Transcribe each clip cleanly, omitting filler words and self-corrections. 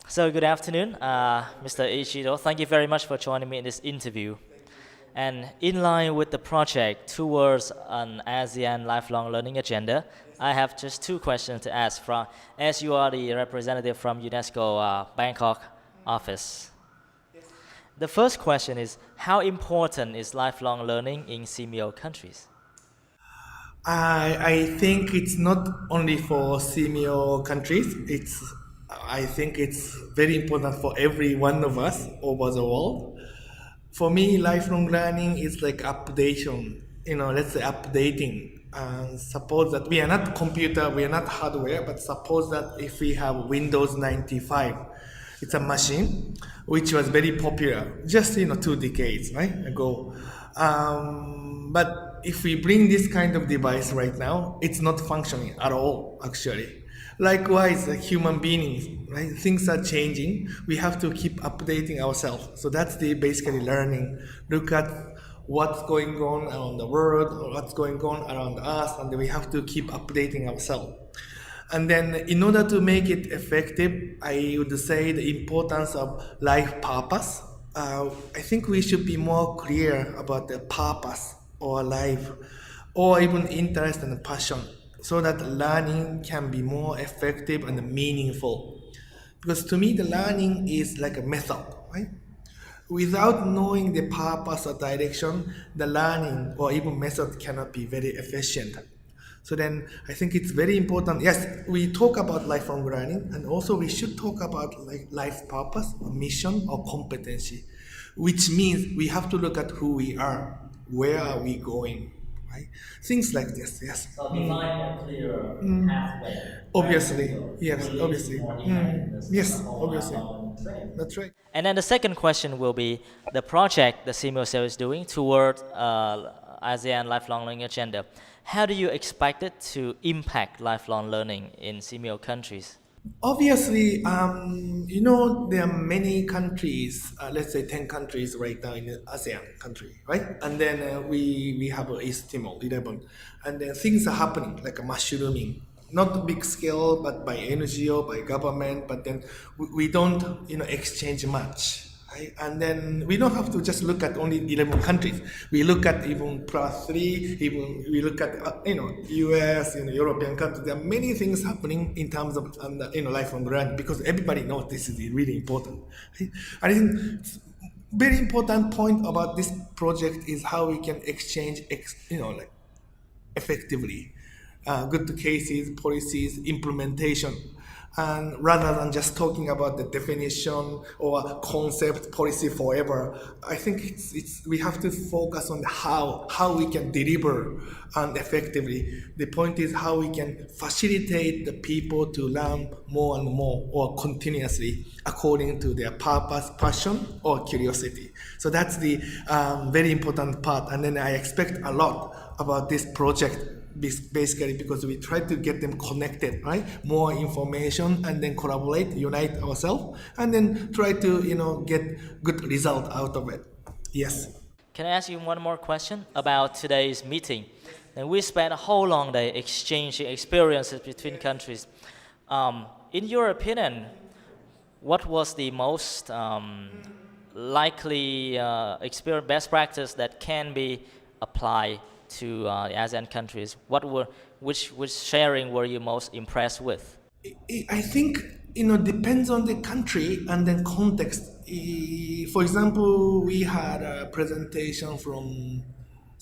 So good afternoon, Mr. Ichiro. Thank you very much for joining me in this interview. And in line with the project towards an ASEAN lifelong learning agenda, I have just two questions to ask from, as you are the representative from UNESCO Bangkok office. The first question is, how important is lifelong learning in CMO countries? I think it's not only for senior countries. I think it's very important for every one of us over the world. For me, lifelong learning is like updation. Let's say updating. Suppose that we are not computer, we are not hardware, but suppose that if we have Windows 95, it's a machine which was very popular just 2 decades right ago. But if we bring this kind of device right now, it's not functioning at all actually. Likewise, like human beings, right? Things are changing. We have to keep updating ourselves. So that's the basically learning. Look at what's going on around the world, or what's going on around us, and we have to keep updating ourselves. And then, in order to make it effective, I would say the importance of life purpose. I think we should be more clear about the purpose or life, or even interest and passion, so that learning can be more effective and meaningful. Because to me, the learning is like a method, right? Without knowing the purpose or direction, the learning or even method cannot be very efficient. So then I think it's very important. Yes, we talk about lifelong learning, and also we should talk about like life purpose or mission or competency, which means we have to look at who we are, where are we going, right? Things like this, yes. So define a clear pathway. Obviously, yes, obviously. Yes, obviously. That's right. And then the second question will be the project the CMO is doing toward ASEAN lifelong learning agenda. How do you expect it to impact lifelong learning in CMO countries? Obviously, there are many countries, let's say 10 countries right now in the ASEAN country, right? And then we have East Timor, 11. And then things are happening, like a mushrooming. Not big scale, but by NGO, by government, but then we don't, exchange much. Right? And then we don't have to just look at only 11 countries. We look at even plus three, even we look at, US, European countries. There are many things happening in terms of, lifelong learning because everybody knows this is really important. Right? And I think very important point about this project is how we can exchange, effectively. Good cases, policies, implementation, and rather than just talking about the definition or concept policy forever, I think it's we have to focus on how we can deliver and effectively. The point is how we can facilitate the people to learn more and more or continuously according to their purpose, passion, or curiosity. So that's the very important part, and then I expect a lot about this project basically because we try to get them connected, right? More information and then collaborate, unite ourselves, and then try to get good result out of it. Yes. Can I ask you one more question about today's meeting? And we spent a whole long day exchanging experiences between countries. In your opinion, what was the most likely best practice that can be applied to the ASEAN countries? Which sharing were you most impressed with? I think depends on the country and then context. For example, we had a presentation from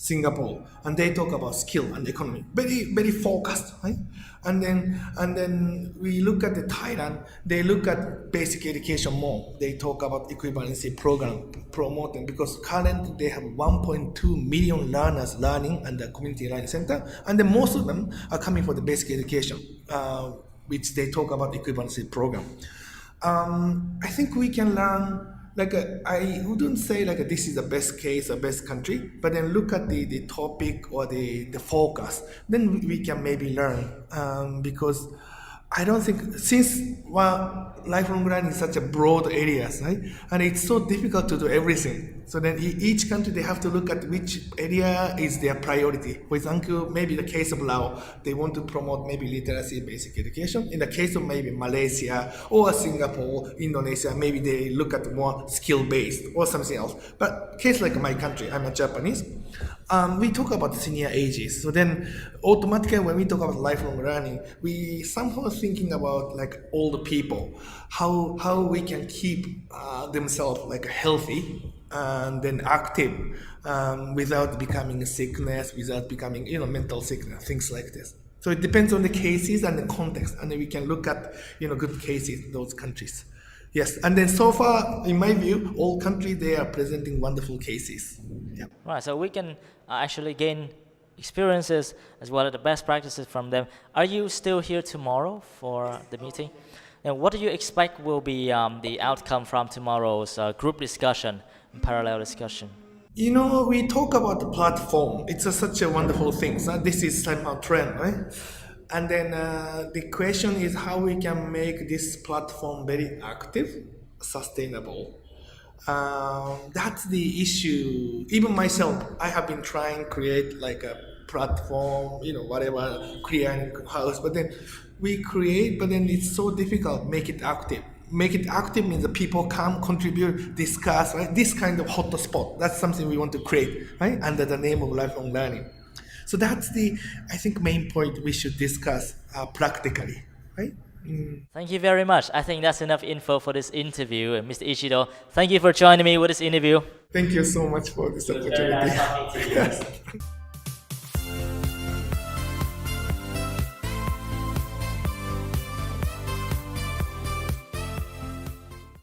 Singapore, and they talk about skill and economy, very very focused, right? And then we look at the Thailand. They look at basic education more. They talk about equivalency program promoting because currently they have 1.2 million learners learning at the community learning center, and then most of them are coming for the basic education, which they talk about equivalency program. I think we can learn I wouldn't say this is the best case or best country, but then look at the topic or the focus. Then we can maybe learn because I don't think since lifelong learning is such a broad area, right? And it's so difficult to do everything. So then each country, they have to look at which area is their priority. For example, maybe the case of Laos, they want to promote maybe literacy, basic education. In the case of maybe Malaysia or Singapore, Indonesia, maybe they look at more skill-based or something else. But case like my country, I'm a Japanese, we talk about senior ages. So then automatically when we talk about lifelong learning, we somehow thinking about like older people, how we can keep themselves like healthy and then active without becoming a sickness, without becoming mental sickness, things like this. So it depends on the cases and the context, and then we can look at good cases in those countries. Yes, and then so far, in my view, all countries they are presenting wonderful cases. Yeah. Right, so we can actually gain experiences as well as the best practices from them. Are you still here tomorrow for the meeting? And what do you expect will be the outcome from tomorrow's group discussion and parallel discussion? We talk about the platform. It's such a wonderful thing. So this is somehow trend, right? And then the question is how we can make this platform very active, sustainable. That's the issue. Even myself, I have been trying to create like a platform, whatever, creating house. But then we create, but then it's so difficult. Make it active. Make it active means that people come, contribute, discuss, right? This kind of hot spot. That's something we want to create, right? Under the name of lifelong learning. So that's I think, main point we should discuss practically, right? Thank you very much. I think that's enough info for this interview. And Mr. Ichiro, thank you for joining me with this interview. Thank you so much for this opportunity. Very nice talking to you. Yes.